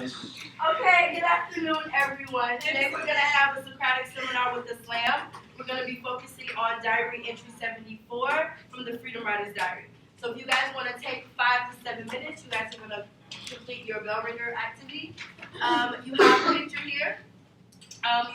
Okay, good afternoon, everyone. Today we're going to have a Socratic seminar with the Slam. We're going to be focusing on Diary Entry 74 from the Freedom Writers Diary. So if you guys want to take 5 to 7 minutes, you guys are going to complete your bell ringer activity. You have a picture here.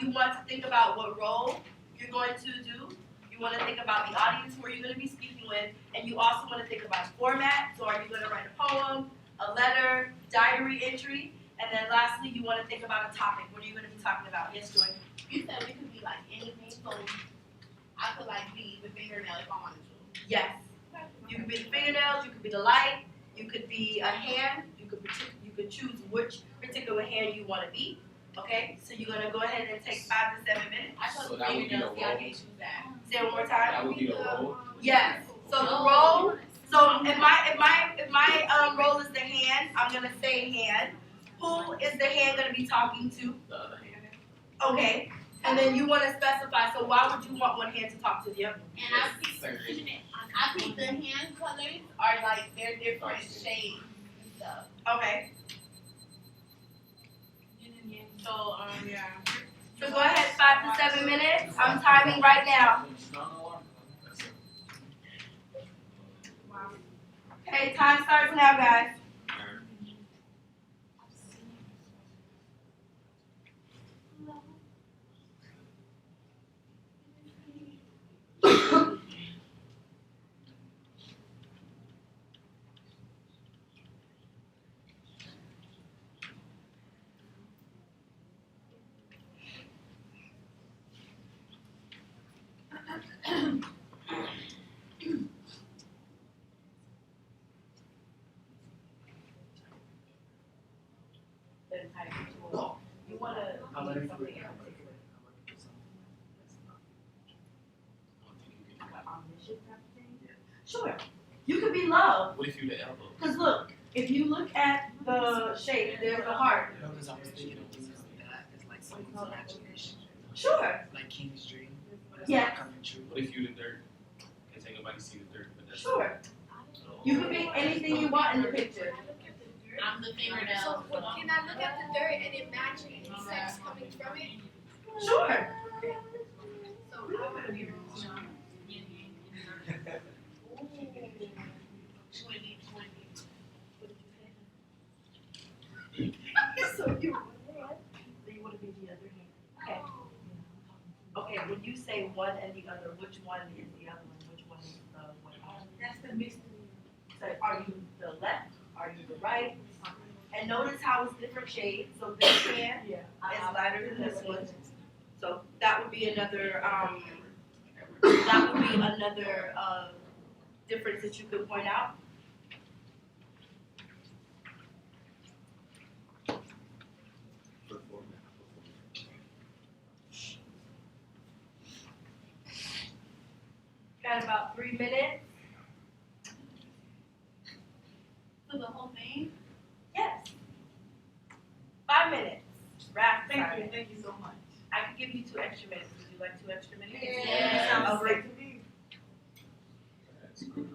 You want to think about what role you're going to do. You want to think about the audience who you're going to be speaking with, and you also want to think about format. So are you going to write a poem, a letter, diary entry? And then lastly, you want to think about a topic. What are you going to be talking about? Yes, Joy? You said we could be like anything, so I could like be the fingernail if I wanted to. Yes. You could be the fingernails, you could be the light, you could be a hand, you could choose which particular hand you want to be. Okay? So you're going to go ahead and take 5 to 7 minutes. I thought the fingernails, I can't choose that. Say it one more time. That would be the role? Yes. So the role, so if my role is the hand, I'm going to say hand. Who is the hand going to be talking to? The other hand. Okay. And then you want to specify, so why would you want one hand to talk to the other? And I think the hand colors are like, they're different shades and stuff. Okay. So, yeah. So go ahead, 5 to 7 minutes. I'm timing right now. Okay, time starts now, guys. You want to do something else. Sure. You could be love. What if you're the elbow? Because look, if you look at the shape, there's a heart. No, because I was thinking of that as like someone's imagination. Sure. Like King's Dream. Yeah. Coming true. What if you the dirt? Can't take nobody see the dirt, but that's Sure. You can be anything you want in the picture. I'm the fingernail. So can I look at the dirt and imagine sex coming from it? Sure. So I want to be So you want to be the other hand. Okay. Okay, when you say one and the other, which one is the other one? Which one is the one? That's the mystery. So are you the left? Are you the right? And notice how it's different shades. So this hand is lighter than this one. So that would be another difference that you could point out. Got about 3 minutes. For the whole thing? Yes. 5 minutes. Wrap. Thank you so much. I could give you 2 extra minutes. Would you like 2 extra minutes? Yeah. Sounds Okay. great to me. That's great.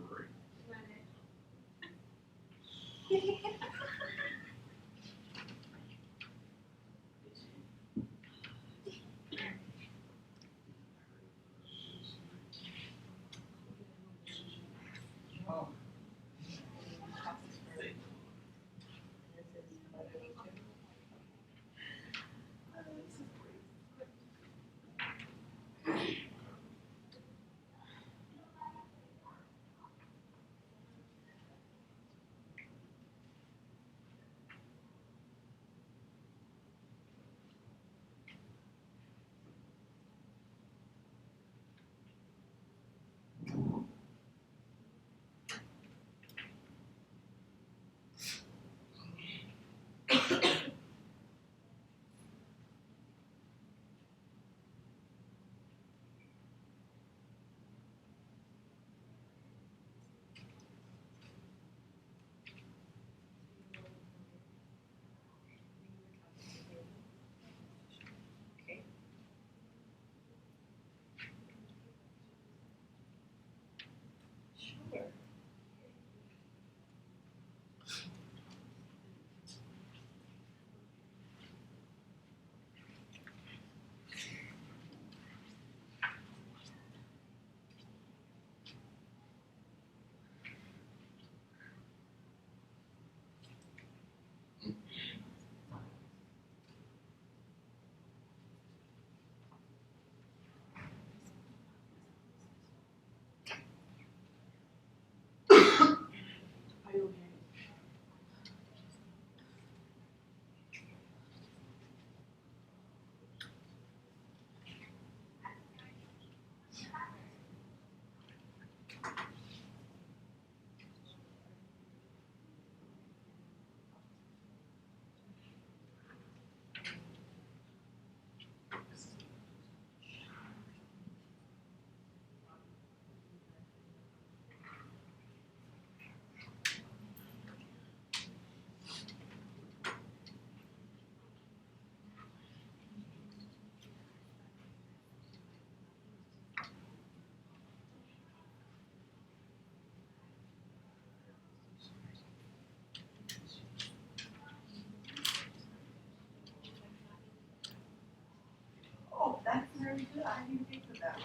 I didn't think of that way.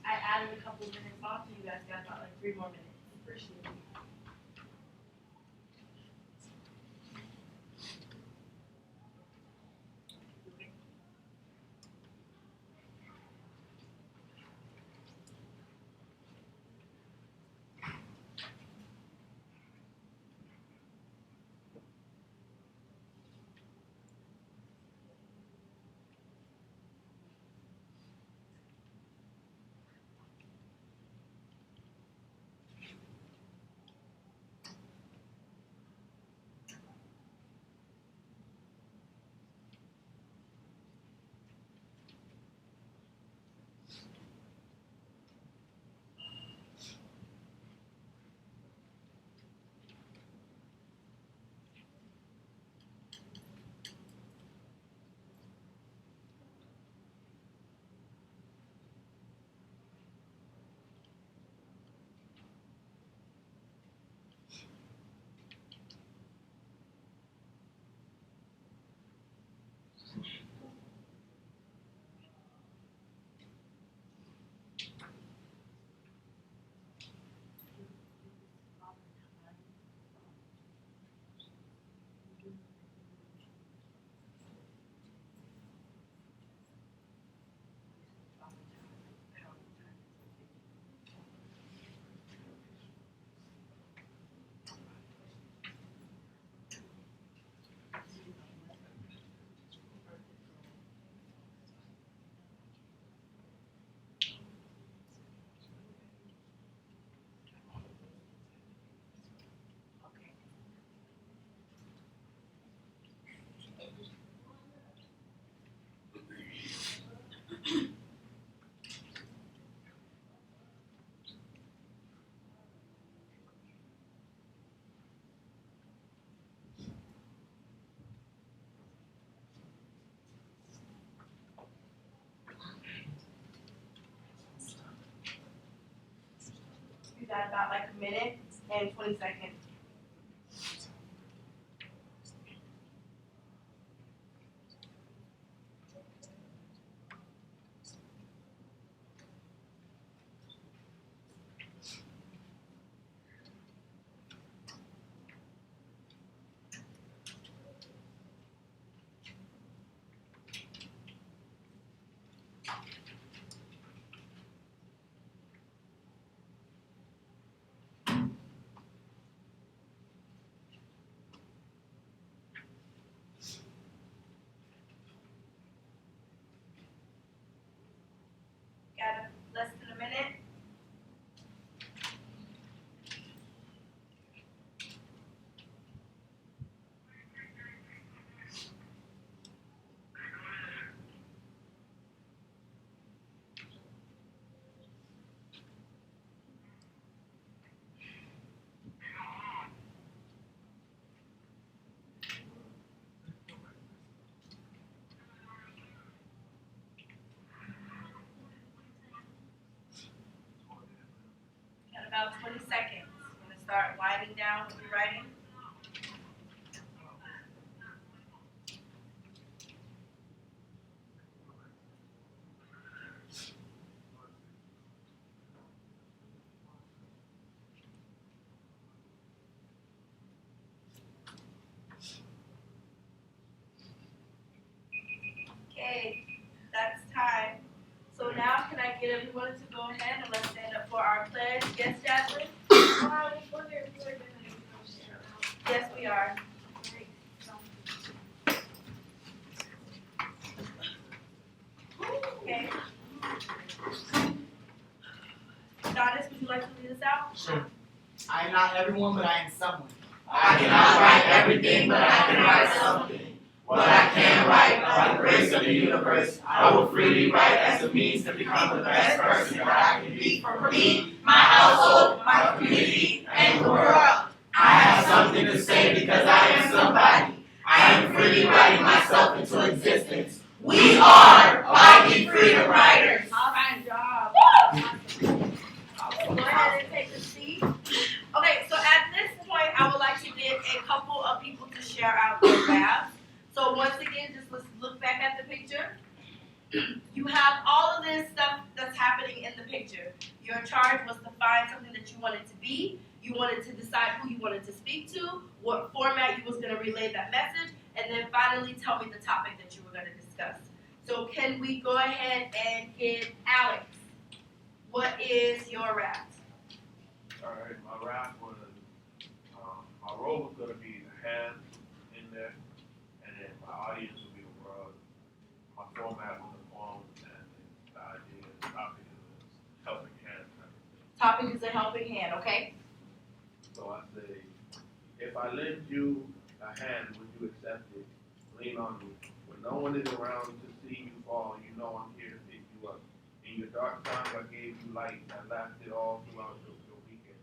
I added a couple minutes off, and you guys got about like 3 more minutes. Appreciate it. You got about like a minute and 20 seconds. Got less than a minute. Got about 20 seconds. I'm gonna start winding down with your writing. Okay, that's time. So now can I get everyone to go ahead and let's stand up for our pledge? Yes, Jasmine? I was wondering if we were gonna Yes, we are. Okay. Donis, would you like to lead us out? Sure. I am not everyone, but I am someone. I cannot write everything, but I can write something. What I can write, embrace of the universe, I will freely write as a means to become the best person that I can be for me, my household, my community, and the world. I have something to say because I am somebody. I am freely writing myself into existence. We are Viking Freedom Writers. All right, job. Go ahead and take a seat. Okay, so at this point, I would like to get a couple of people to share out their raps. So once again, just let's look back at the picture. You have all of this stuff that's happening in the picture. Your charge was to find something that you wanted to be. You wanted to decide who you wanted to speak to, what format you was going to relay that message, and then finally tell me the topic that you were going to discuss. So can we go ahead and get Alex? What is your rap? Alright, my rap was, my role was gonna be the hand in there, and then my audience would be the world. My format was a poem, and the idea, the topic is helping hand. Topic is a helping hand, okay? So I say, if I lend you a hand, would you accept it? Lean on me. When no one is around to see you fall, you know I'm here to pick you up. In your dark times, I gave you light that lasted all throughout your weekend.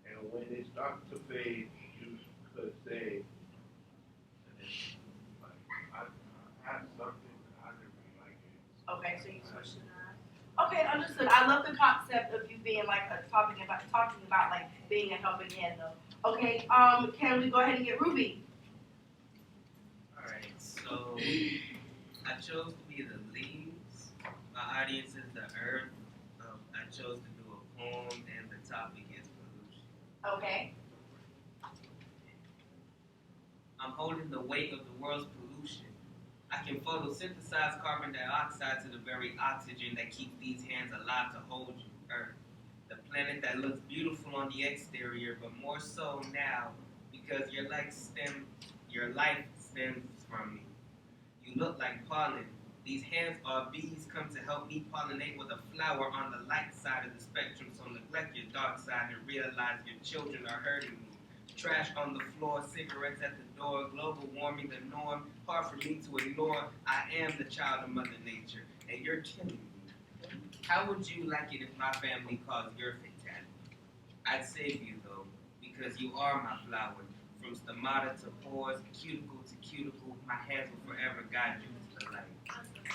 And when it starts to fade, you could say, and then, like, I had something that I didn't really like it. Okay, so you switched it around. Okay, understood. I love the concept of you being like talking about like being a helping hand though. Okay, can we go ahead and get Ruby? Alright, so I chose to be the leaves. My audience is the earth. I chose to do a poem, and the topic is pollution. Okay. I'm holding the weight of the world's pollution. I can photosynthesize carbon dioxide to the very oxygen that keeps these hands alive to hold you, Earth. The planet that looks beautiful on the exterior, but more so now because your life stems from me. You look like pollen. These hands are bees come to help me pollinate with a flower on the light side of the spectrum, so neglect your dark side and realize your children are hurting me. Trash on the floor, cigarettes at the door, global warming the norm, hard for me to ignore. I am the child of Mother Nature, and you're killing me. How would you like it if my family caused your fatality? I'd save you though, because you are my flower. From stomata to pores, cuticle to cuticle, my hands will forever guide you to the light.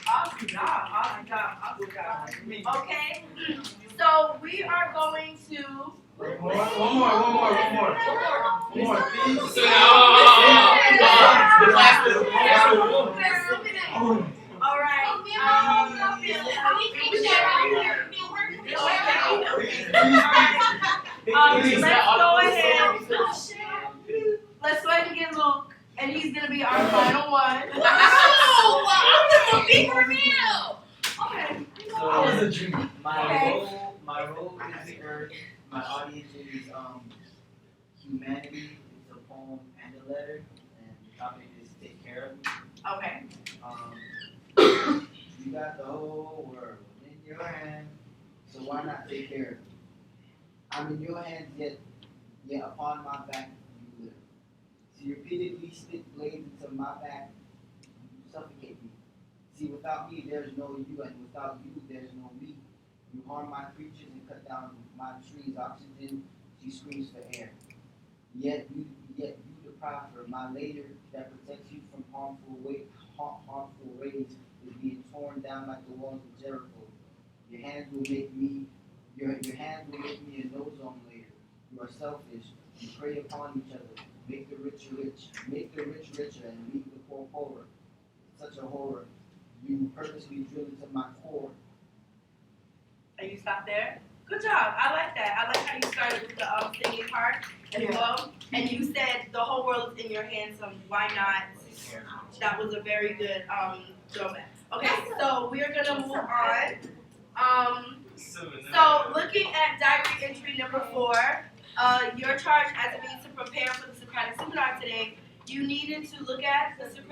Awesome job, awesome job, awesome job. Okay, so we are going to. One more, please. All right. Let's go ahead and get Luke, and he's gonna be our final one. Okay. So My role is Earth. My audience is humanity. It's a poem and a letter, and the topic is take care of me. Okay. You got the whole world in your hand, so why not take care of me? I'm in your hands, yet upon my back you live. So you repeatedly stick blades into my back, you suffocate me. See, without me there's no you, and without you there's no me. You harm my creatures and cut down my trees' oxygen. She screams for air. Yet you deprive her. My layer that protects you from harmful rays is being torn down like the walls of Jericho. Your hands will make me a no-zone layer. You are selfish. You prey upon each other. Make the rich rich. Make the rich richer and leave the poor poorer. Such a horror. You purposely drill into my core. And you stop there? Good job. I like that. I like how you started with the singing part as well. And you said the whole world is in your hands, so why not? That was a very good throwback. Okay, so we are gonna move on. So looking at diary entry number 4, your charge as a means to prepare for the Socratic seminar today, you needed to look at diary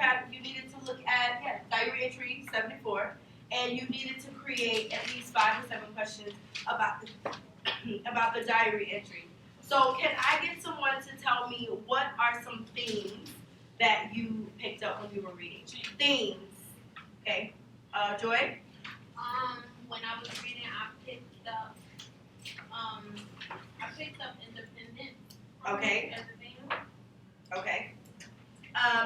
entry 74. And you needed to create at least 5 to 7 questions about the diary entry. So can I get someone to tell me what are some themes that you picked up when you were reading? Themes. Okay. Joy? When I was reading, I picked up independence. Okay. As a theme. Okay.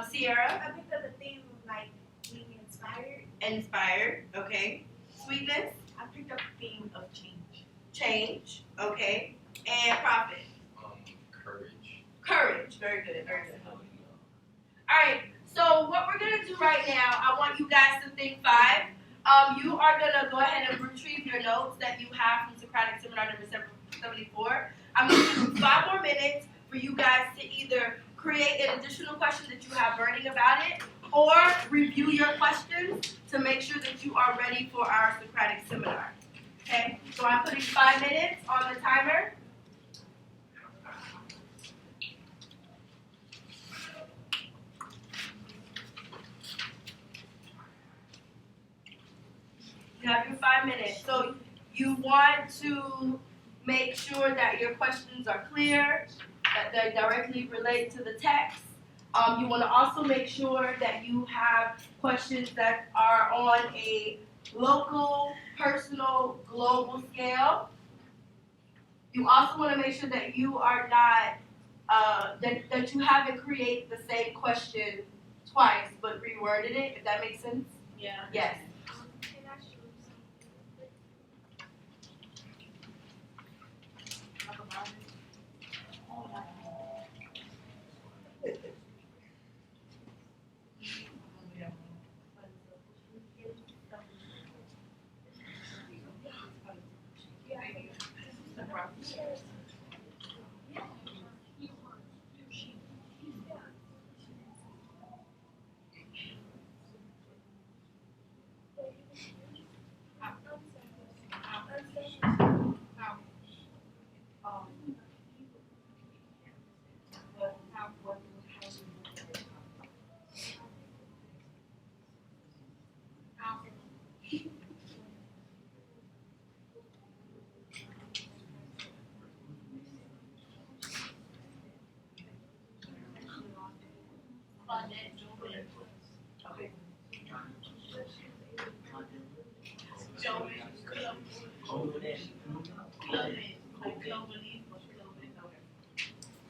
Sierra? I picked up a theme like being inspired. Inspired. Okay. Sweetness? I picked up the theme of change. Change. Okay. And profit? Courage. Courage. Very good. Very good. Alright, so what we're gonna do right now, I want you guys to think 5. You are gonna go ahead and retrieve your notes that you have from Socratic Seminar number 74. I'm gonna give you 5 more minutes for you guys to either create an additional question that you have burning about it, or review your questions to make sure that you are ready for our Socratic Seminar. Okay, so I'm putting 5 minutes on the timer. You have your 5 minutes. So you want to make sure that your questions are clear, that they directly relate to the text. You want to also make sure that you have questions that are on a local, personal, global scale. You also want to make sure that you are not, that you haven't created the same question twice, but reworded it, if that makes sense. Yeah. Yes. Can I show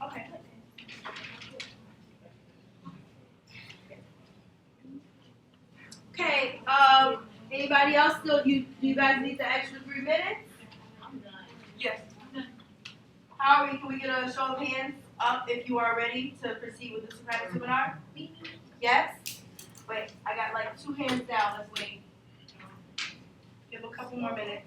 Okay. Okay, anybody else still, do you guys need the extra 3 minutes? Yes. How are we, can we get a show of hands up if you are ready to proceed with the Socratic Seminar? Yes? Wait, I got like 2 hands down, let's wait. Give a couple more minutes.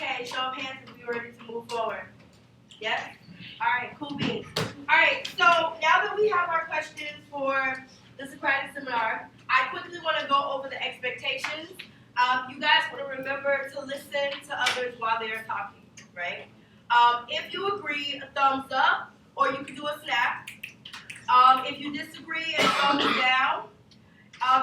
Okay, show of hands if we are ready to move forward. Yes? Alright, cool beans. Alright, so now that we have our questions for the Socratic Seminar, I quickly want to go over the expectations. You guys want to remember to listen to others while they're talking, right? If you agree, a thumbs up, or you can do a snap. If you disagree, a thumbs down.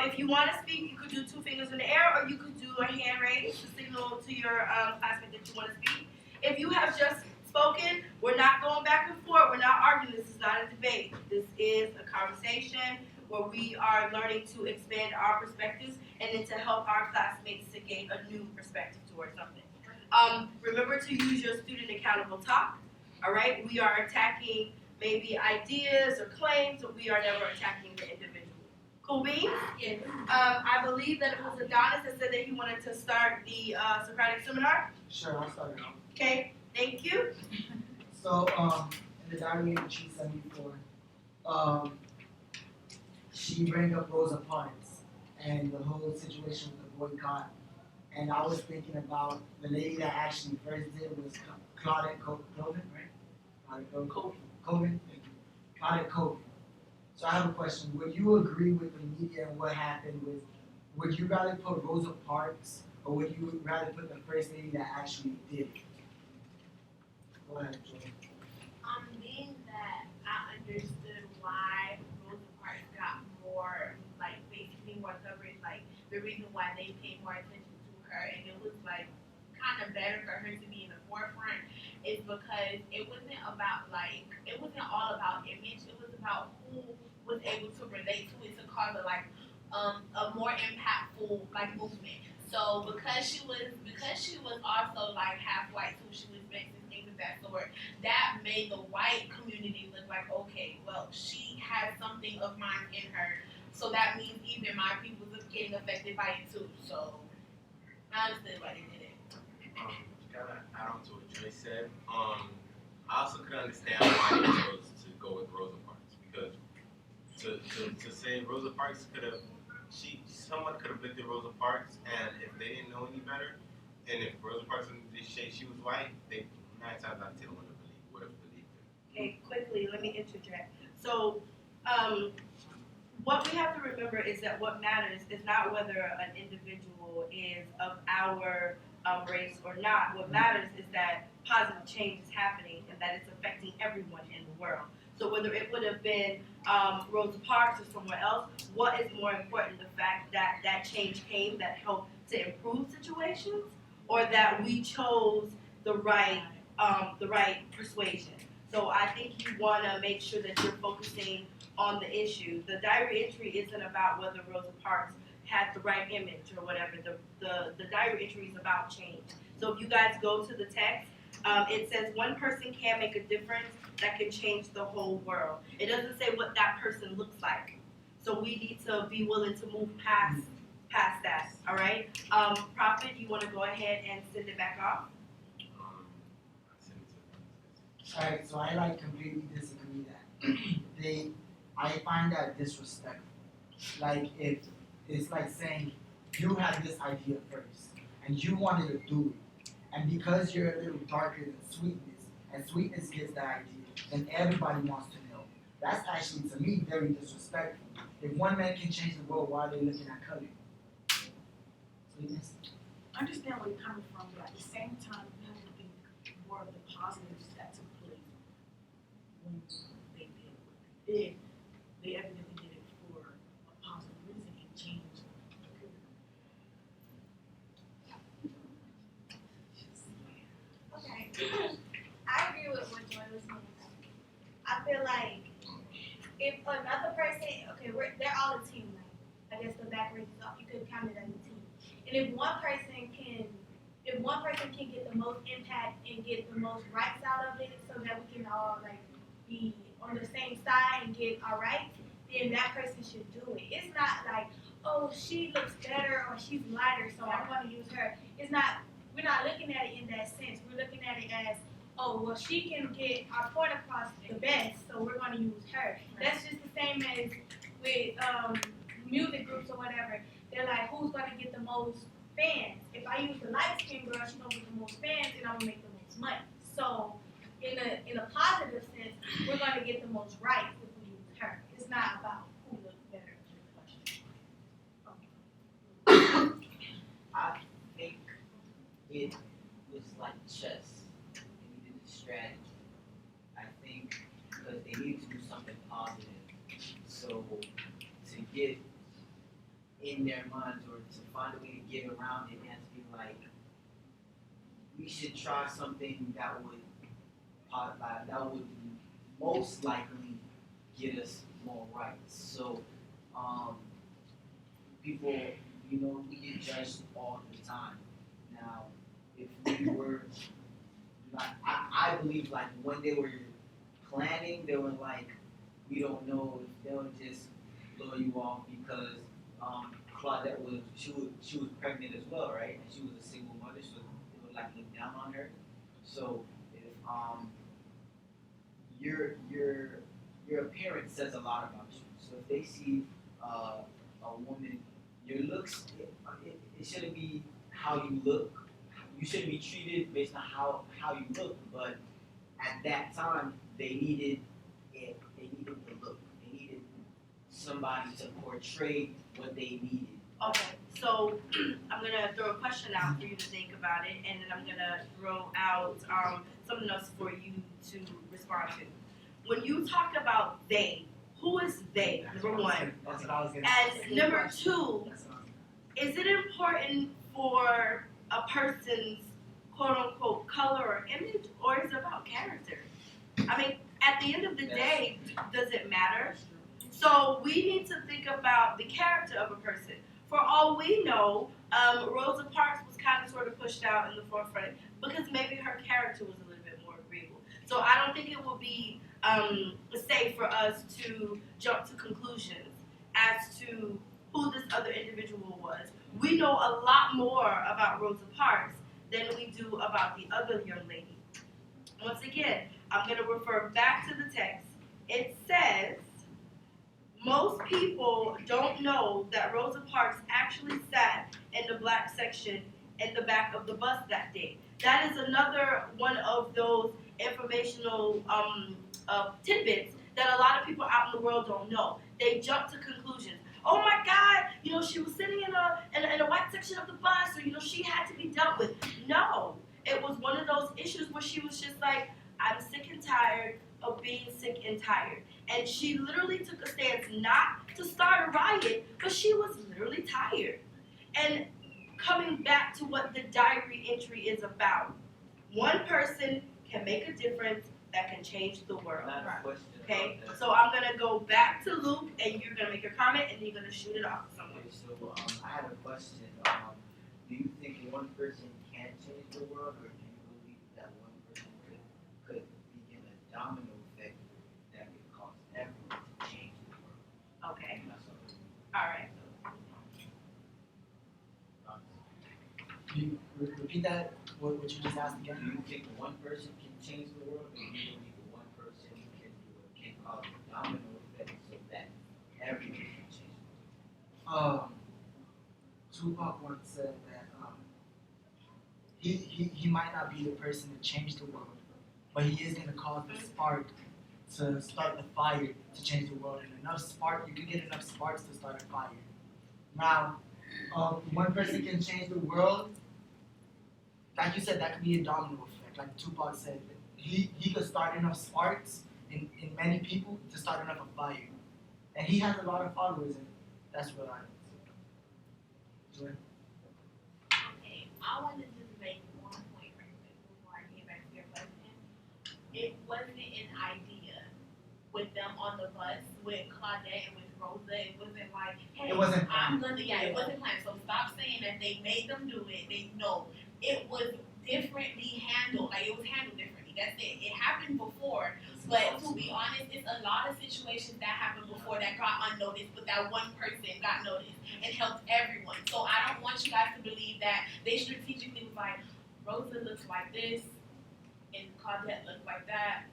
If you want to speak, you could do 2 fingers in the air, or you could do a hand raise to signal to your classmate that you want to speak. If you have just spoken, we're not going back and forth. We're not arguing. This is not a debate. This is a conversation where we are learning to expand our perspectives and then to help our classmates to gain a new perspective towards something. Remember to use your student accountable talk. All right? We are attacking maybe ideas or claims, but we are never attacking the individual. Cool beans? Yes. I believe that it was Adonis that said that he wanted to start the Socratic Seminar. Sure, I'll start it off. Okay, thank you. So, in the diary entry 74, she bring up Rosa Parks and the whole situation with the boycott. And I was thinking about the lady that actually first did was Claudette Colvin, right? Claudette Colvin. Thank you. Claudette Colvin. So I have a question. Would you agree with the media and what happened with? Would you rather put Rosa Parks or would you rather put the first lady that actually did it? Go ahead, Joy. Being that I understood why Rosa Parks got more, like, basically more coverage, like, the reason why they paid more attention to her, and it was, like, kind of better for her to be in the forefront, is because it wasn't about, like, it wasn't all about image, it was about who was able to relate to it to cause a more impactful, like, movement. So because she was also like half white too, she was mixed and things of that sort. That made the white community look like, okay, well, she has something of mine in her, so that means even my people is getting affected by it too. So I understood why they did it. Kind of add on to what Joy said. I also could understand why they chose to go with Rosa Parks because to say Rosa Parks someone could have looked at Rosa Parks, and if they didn't know any better, and if Rosa Parks didn't say she was white, they 9 times out of 10 would have believed it. Okay, quickly, let me interject. So, what we have to remember is that what matters is not whether an individual is of our race or not. What matters is that positive change is happening and that it's affecting everyone in the world. So whether it would have been Rosa Parks or somewhere else, what is more important, the fact that that change came that helped to improve situations, or that we chose the right persuasion? So I think you want to make sure that you're focusing on the issue. The diary entry isn't about whether Rosa Parks had the right image or whatever. The diary entry is about change. So if you guys go to the text, it says one person can make a difference that can change the whole world. It doesn't say what that person looks like. So we need to be willing to move past that. All right. Prophet, you want to go ahead and send it back off? Alright, so I completely disagree that. I find that disrespectful. Like if it's like saying you had this idea first and you wanted to do it, and because you're a little darker than sweetness, and sweetness gets the idea, then everybody wants to know. That's actually to me very disrespectful. If one man can change the world, why are they looking at color? Sweetness. I understand where you're coming from, but at the same time, you have to think more of the positives that took place when they did what they did. They evidently did it for a positive reason and changed the career. Okay. I agree with what Joy was saying. I feel like if another person, okay, they're all a team, like I guess the back race off, you could count it as a team. And if one person can get the most impact and get the most rights out of it, so that we can all like be on the same side and get our rights, then that person should do it. It's not like, oh, she looks better or she's lighter, so I'm going to use her. It's not. We're not looking at it in that sense. We're looking at it as, oh, well, she can get our point across the best, so we're going to use her. That's just the same as with music groups or whatever. They're like, who's going to get the most fans? If I use the light-skinned girl, she's going to get the most fans, and I'm going to make the most money. So in a positive sense, we're going to get the most rights if we use her. It's not about who looks better. I think it was like chess. They needed a strategy. I think because they needed to do something positive. So to get in their minds or to find a way to get around it, and to be like, we should try something that would most likely get us more rights. So people, we get judged all the time. Now, if we were, like, I believe like when they were planning, they were like, we don't know if they'll just blow you off because Claudette she was pregnant as well, right? And she was a single mother, so they would like look down on her. So if your appearance says a lot about you. So if they see a woman, your looks, it shouldn't be how you look. You shouldn't be treated based on how you look, but at that time they needed it. They needed the look. They needed somebody to portray what they needed. Okay, so I'm gonna throw a question out for you to think about it, and then I'm gonna throw out something else for you to respond to. When you talk about they, who is they? Number one, That's what I was gonna and number two, That's what I was is it important for a person's quote unquote color or image, or is it about character? I mean, at the end of the day, does it matter? So we need to think about the character of a person. For all we know, Rosa Parks was kind of sort of pushed out in the forefront because maybe her character was a little bit more agreeable. So I don't think it will be safe for us to jump to conclusions as to who this other individual was. We know a lot more about Rosa Parks than we do about the other young lady. Once again, I'm going to refer back to the text. It says, most people don't know that Rosa Parks actually sat in the black section in the back of the bus that day. That is another one of those informational tidbits that a lot of people out in the world don't know. They jump to conclusions. Oh my God, she was sitting in a white section of the bus, or she had to be dealt with. No, it was one of those issues where she was just like, I'm sick and tired of being sick and tired. And she literally took a stance not to start a riot, but she was literally tired. And coming back to what the diary entry is about, one person can make a difference that can change the world. Okay, so I'm gonna go back to Luke, and you're gonna make your comment, and you're gonna shoot it off to someone. Okay, so I had a question. Do you think one person can change the world, or do you believe that one person could begin a domino effect that could cause everyone to change the world? Okay, That's all. all right. Can you repeat that? What you just asked again? Do you think one person can change the world, or do you believe one person can cause a domino effect so that everyone can change the world? Tupac once said that he might not be the person to change the world, but he is going to cause the spark to start the fire to change the world. And you can get enough sparks to start a fire. Now, one person can change the world. Like you said, that could be a domino effect. Like Tupac said, he could start enough sparks in many people to start enough a fire. And he has a lot of followers, and that's what I do. Okay, I want to just make one point right quick before I get back to your question. It wasn't an idea with them on the bus with Claudette and with Rosa. It wasn't like, hey, It wasn't I'm planned. gonna, it wasn't planned. So stop saying that they made them do it. It was differently handled. Like, it was handled differently. That's it. It happened before. But to be honest, it's a lot of situations that happened before that got unnoticed, but that one person got noticed and helped everyone. So I don't want you guys to believe that they strategically was like, Rosa looks like this and Claudette looks like that.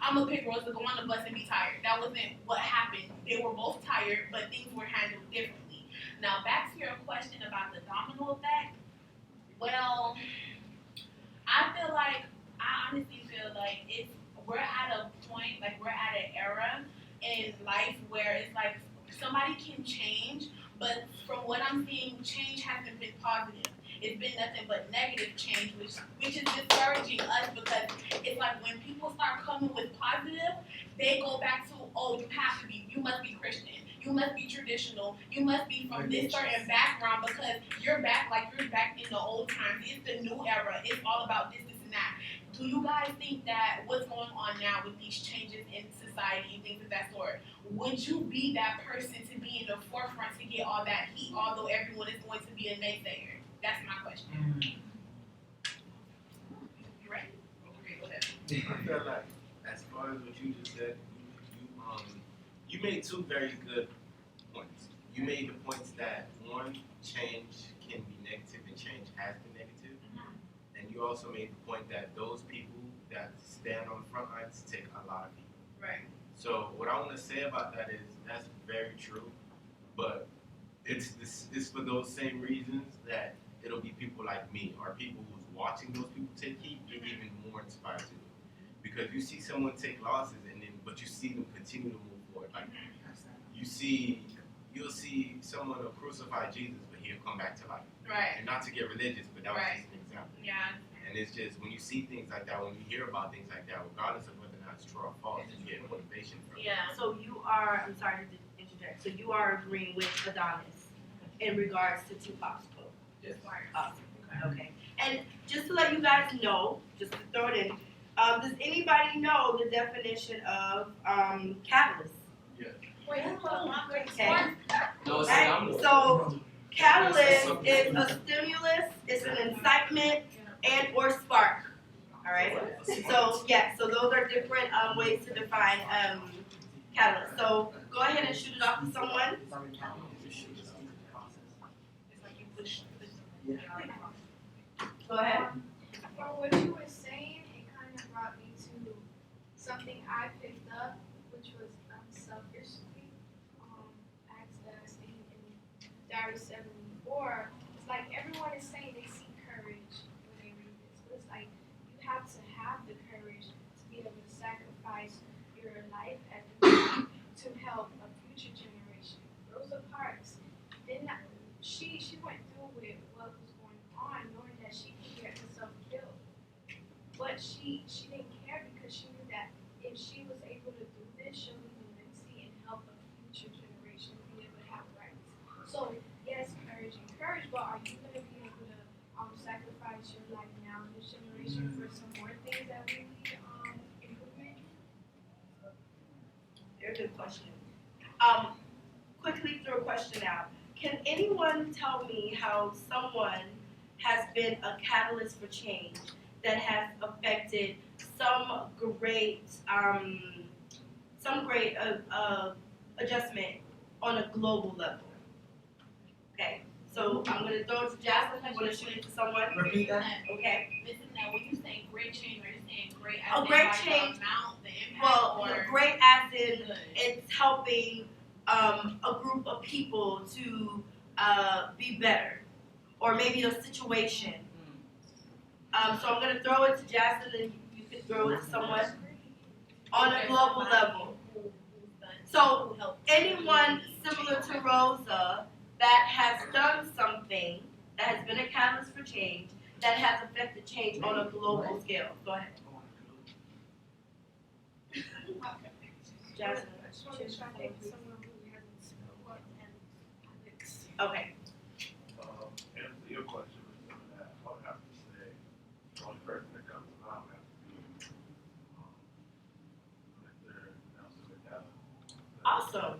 I'm gonna pick Rosa, go on the bus and be tired. That wasn't what happened. They were both tired, but things were handled differently. Now back to your question about the domino effect. Well, I honestly feel like we're at a point, like we're at an era in life where it's like somebody can change, but from what I'm seeing, change hasn't been positive. It's been nothing but negative change, which is discouraging us because it's like when people start coming with positive, they go back to, oh, you must be Christian. You must be traditional. You must be from this certain background because you're back in the old times. It's the new era. It's all about this and that. Do you guys think that what's going on now with these changes in society and things of that sort, would you be that person to be in the forefront to get all that heat, although everyone is going to be a naysayer? That's my question. You ready? Okay, go ahead. I feel like, as far as what you just said, you made two very good points. You made the points that one, change can be negative and change has been negative. And you also made the point that those people that stand on the front lines take a lot of people. Right. So what I want to say about that is that's very true, but it's for those same reasons that it'll be people like me or people who's watching those people take heat get even more inspired to do it. Because you see someone take losses but you see them continue to move forward. Like you'll see someone who'll crucify Jesus, but he'll come back to life. Right. And not to get religious, but that was Right. just an example. Yeah. And it's just when you see things like that, when you hear about things like that, regardless of whether or not it's true or false, you get motivation from it. Yeah. So I'm sorry to interject. So you are agreeing with Adonis in regards to Tupac's quote? Yes. Awesome. Okay. And just to let you guys know, just to throw it in, does anybody know the definition of catalyst? Wait, hold on. Okay. No, it's Right? So catalyst is a stimulus, it's an incitement, and or spark. All right. So yeah, so those are different ways to define catalyst. So go ahead and shoot it off to someone. Go ahead. From what you were saying, it kind of brought me to something I picked up, which was selfishly. Acts that I seen in Diary 74. It's like everyone is saying they see courage when they read this, but it's like you have to have the courage to be able to sacrifice your life at the time to help a future generation. Rosa Parks did not. She went through with what was going on, knowing that she could get herself killed. But she didn't care because she knew that if she was able to do this, she'll leave a legacy and help a future generation be able to have rights. So yes, courage, but are you going to be able to sacrifice your life now in this generation for some more things that we need improvement? Very good question. Quickly throw a question out. Can anyone tell me how someone has been a catalyst for change that has affected some great adjustment on a global level? Okay, so I'm gonna throw it to Jasmine. I'm gonna shoot it to someone. Repeat that. Okay. Listen, now when you say great change, are you saying great A as in great like change- the amount, the impact, Well, or great as in good? it's helping a group of people to be better, or maybe a situation. So I'm gonna throw it to Jasmine, and you can throw it to someone on a global level. So anyone similar to Rosa that has done something that has been a catalyst for change that has affected change on a global scale. Go ahead, Jasmine. I just want to try to think of someone who hasn't spoken and Okay. Answer your question with some of that, I would have to say, the only person that comes to mind would have to be Mr. Nelson Mandela. Awesome.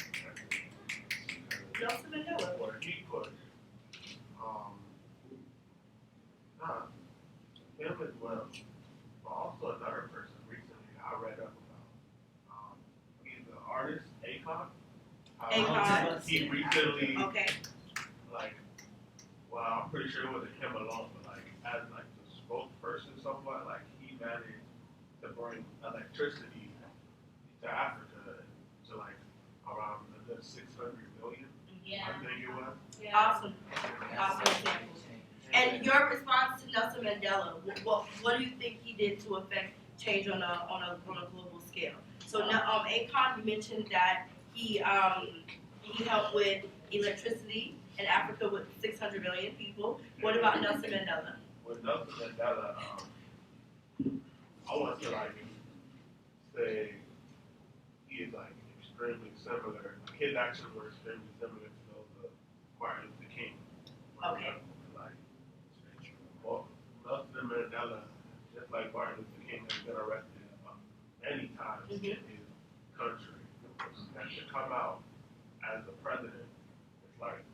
Nelson Mandela. What he pushed, not him as well, but also another person recently I read up about. He's an artist, Akon. Akon. He recently, Okay. like, well, I'm pretty sure it wasn't him alone, but like as like the spokesperson, somewhat, like he managed to bring electricity to Africa to like around a good 600 million. I think it was. Awesome. Awesome example. And your response to Nelson Mandela, what do you think he did to affect change on a global scale? So Akon, you mentioned that he helped with electricity in Africa with 600 million people. What about Nelson Mandela? With Nelson Mandela, I want to like say he is like extremely similar. Like his actions were extremely similar to those of Martin Luther King. Okay. Like, well, Nelson Mandela, just like Martin Luther King, has been arrested many times in his country, and to come out as the president, it's like,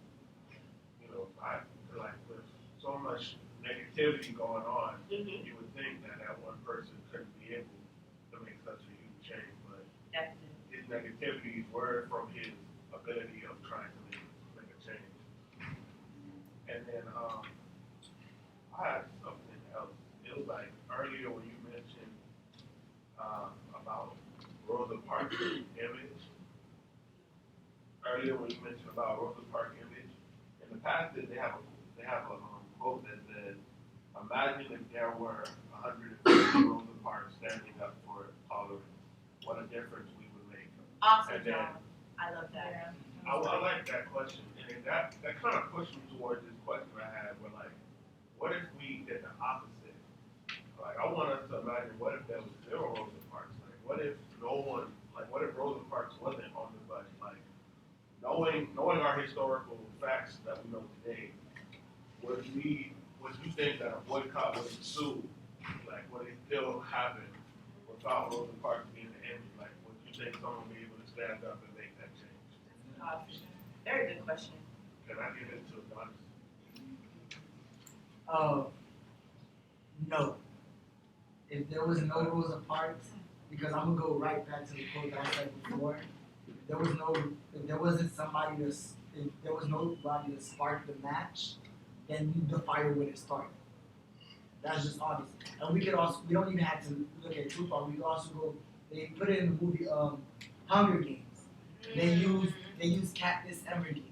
you know, I feel like with so much negativity going on, you would think that that one person couldn't be able to make such a huge change, but his negativities were from his ability of trying to make a change. And then I had something else. It was like earlier when you mentioned about Rosa Rosa Parks image. Earlier when you mentioned about Rosa Parks image, in the past they have a quote that says, "Imagine if there were 150 Rosa Parks standing up for tolerance. What a difference we would make." Awesome And then job. I love that. I like that question, and that kind of pushed me towards this question I had, where like, what if we did the opposite? Like, I want us to imagine what if there was 0 Rosa Parks? Like, what if no one? Like, what if Rosa Parks wasn't on the bus? Like, knowing our historical facts that we know today, would you think that a boycott would ensue? Like, would it still happen without Rosa Parks being the image? Like, would you think someone would be able to stand up and make that change? Very good question. Can I give it to Adonis? No. If there was no Rosa Parks, because I'm gonna go right back to the quote that I said before. If there was nobody to spark the match, then the fire wouldn't start. That's just honest. And we don't even have to look at Tupac. We could also go. They put it in the movie Hunger Games. They use Katniss Everdeen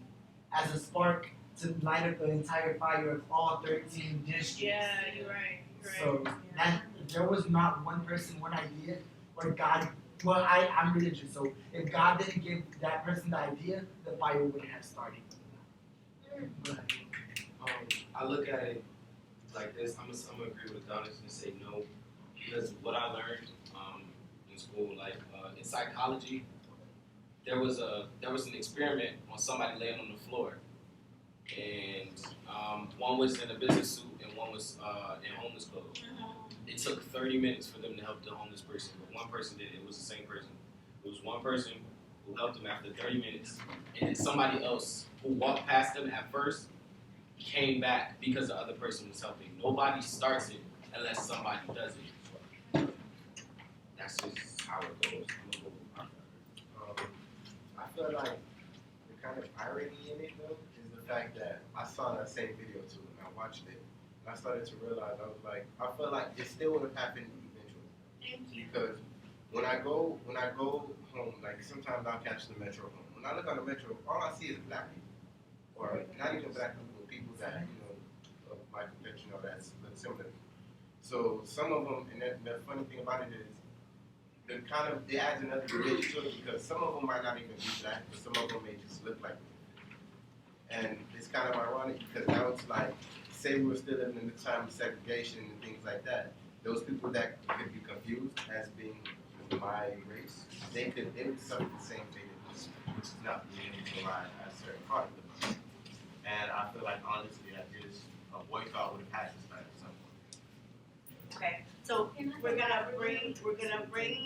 as a spark to light up the entire fire of all 13 districts. Yeah, you're right. So that there was not one person, one idea, or God. Well, I'm religious, so if God didn't give that person the idea, the fire wouldn't have started. Go ahead. I look at it like this. I'm gonna agree with Adonis and say no, because what I learned in school, like in psychology, there was an experiment on somebody laying on the floor, and one was in a business suit and one was in homeless clothes. It took 30 minutes for them to help the homeless person, but one person did it. It was the same person. It was one person who helped them after 30 minutes, and then somebody else who walked past them at first came back because the other person was helping. Nobody starts it unless somebody does it. That's just how it goes. I feel like the kind of irony in it though is the fact that I saw that same video too and I watched it and I started to realize I feel like it still would have happened eventually. Thank you. Because when I go home, like sometimes I'll catch the metro home. When I look on the metro, all I see is black people, or not even black people, people that of my complexion or that's similar. So some of them, and the funny thing about it is, it adds another dimension to it because some of them might not even be black, but some of them may just look like them. And it's kind of ironic because now it's like, say we were still living in the time of segregation and things like that. Those people that could be confused as being my race, they would suffer the same thing, which is not being able to ride at a certain part of the bus. And I feel like honestly, a boycott would have had to start at some point. Okay, so we're gonna bring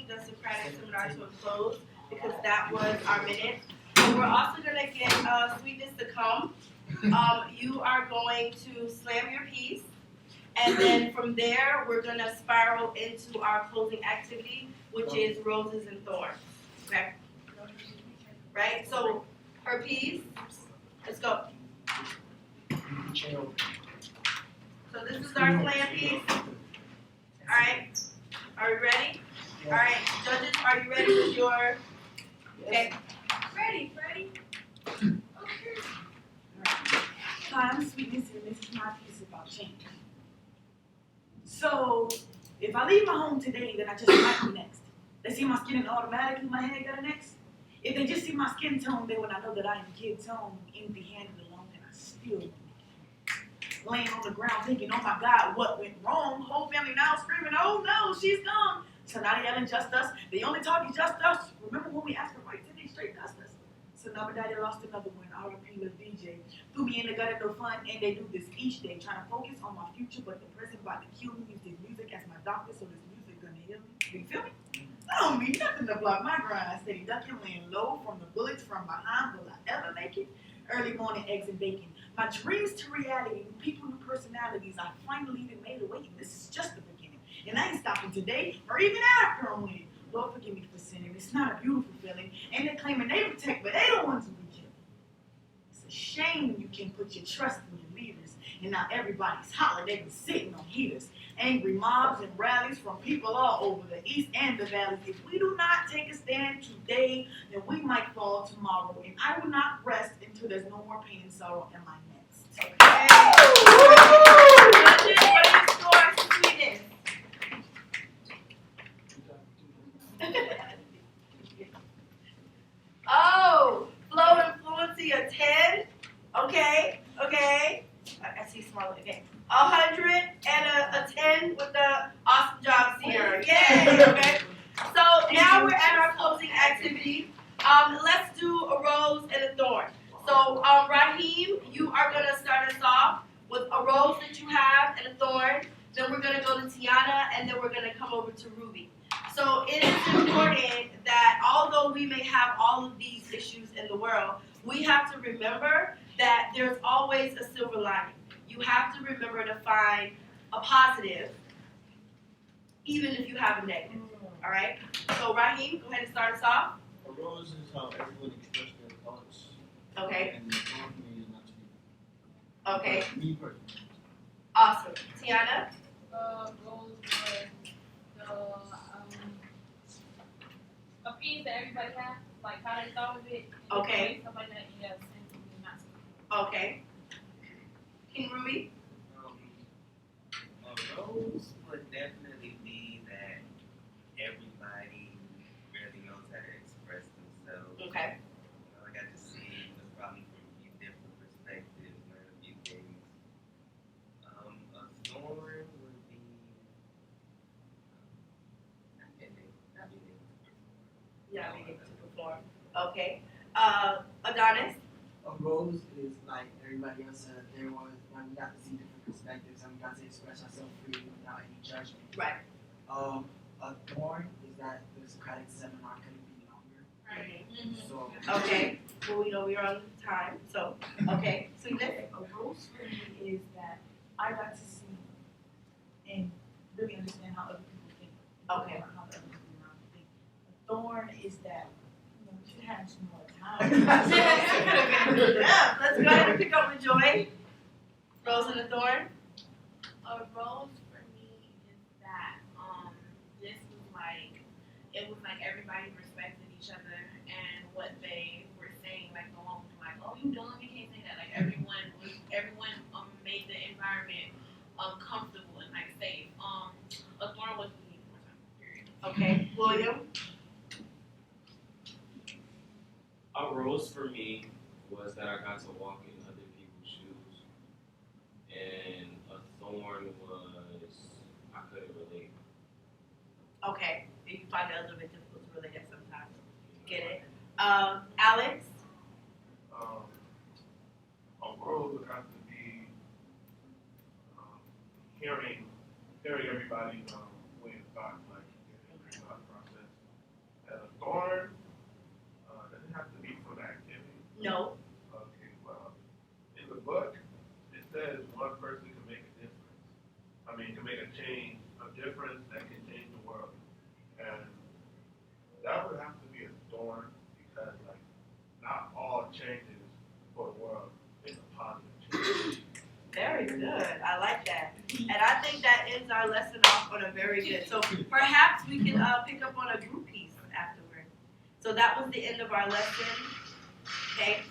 the Socratic seminar to a close because that was our minute. And we're also gonna get Sweetness to come. You are going to slam your piece, and then from there we're gonna spiral into our closing activity, which is roses and thorns. Okay. Right. So her piece. Let's go. So this is our slam piece. All right. Are we ready? All right. Judges, are you ready with your? Okay. Ready. Hi, I'm Sweetness, and this is my piece about change. So, if I leave my home today, then I just might be next. They see my skin and automatically my head got a next. If they just see my skin tone, they would not know that I am kid tone, empty-handed alone, and I still laying on the ground thinking, oh my God, what went wrong? Whole family now screaming, oh no, she's gone. So now they yelling just us. They only talking just us. Remember when we asked for rights and they straight dust us? So now my daddy lost another one, R.I.P. Lil DJ. Threw me in the gutter, no fun, and they do this each day. Trying to focus on my future, but the present about to kill me. Use this music as my doctor, so this music gonna heal me. You feel me? I don't mean nothing to block my grind. Steady ducking, laying low from the bullets from behind. Will I ever make it? Early morning eggs and bacon. My dreams to reality. New people, new personalities. I finally even made a way. This is just the beginning. And I ain't stopping today or even after I'm winning. Lord, forgive me for sinning. It's not a beautiful feeling. And they claiming they protect, but they the ones who be killing. It's a shame when you can put your trust in your leaders. And now everybody's hollering. They been sitting on heaters. angry mobs and rallies from people all over the east and the valley. If we do not take a stand today, then we might fall tomorrow. And I will not rest until there's no more pain and sorrow in my midst. Judges, what are your scores for sweetness? Oh, flow and fluency a 10. Okay. I see smaller. Okay. 100 and a 10 with the awesome job, Sierra. Yay. Okay. So now we're at our closing activity. Let's do a rose and a thorn. So Raheem, you are gonna start us off with a rose that you have and a thorn. Then we're gonna go to Tiana, and then we're gonna come over to Ruby. So it is important that although we may have all of these issues in the world, we have to remember that there's always a silver lining. You have to remember to find a positive, even if you have a negative. All right? So Raheem, go ahead and start us off. A rose is how everyone expresses their thoughts. Okay. And the thorn for me is not to be. Okay. Me personally. Awesome. Tiana? Goals was the opinions that everybody has, like how they thought of it. Okay. Stuff like that, yes, and not so. Okay. King Ruby? A rose would definitely be that everybody really knows how to express themselves. Okay. I got to see probably from a few different perspectives, learn a few things. A thorn would be not being able to perform. Yeah, we get to perform. Okay. Adonis? A rose is like everybody else said, there was when we got to see different perspectives and we got to express ourselves freely without any judgment. Right. A thorn is that the Socratic seminar couldn't be longer. So Okay. Well, we know we're on time, so, okay. Sweetness? A rose for me is that I got to see and really understand how other people think. Okay. How other people around think. A thorn is that, you know, we should have some more time. Yeah, let's go ahead and pick up with Joy. Rose and the thorn? A rose for me is that this was like it was like everybody respected each other and what they were saying, like no one was like, oh you dumb, you can't say that. Like everyone made the environment comfortable and like safe. A thorn was we need more time, period. Okay. William? A rose for me was that I got to walk in other people's shoes, and a thorn was I couldn't relate. Okay. You find it a little bit difficult to relate at sometimes. Get it? Alex? A role would have to be hearing everybody's way of thought, like their thought process. And a thorn, does it have to be for the activity? No. Okay, well, in the book, it says one person can make a difference. I mean, can make a difference that can change the world. And that would have to be a thorn because, like, not all changes for the world is a positive change. Very good. I like that. And I think that ends our lesson off on a very good. So perhaps we can pick up on a group piece afterward. So that was the end of our lesson. Okay.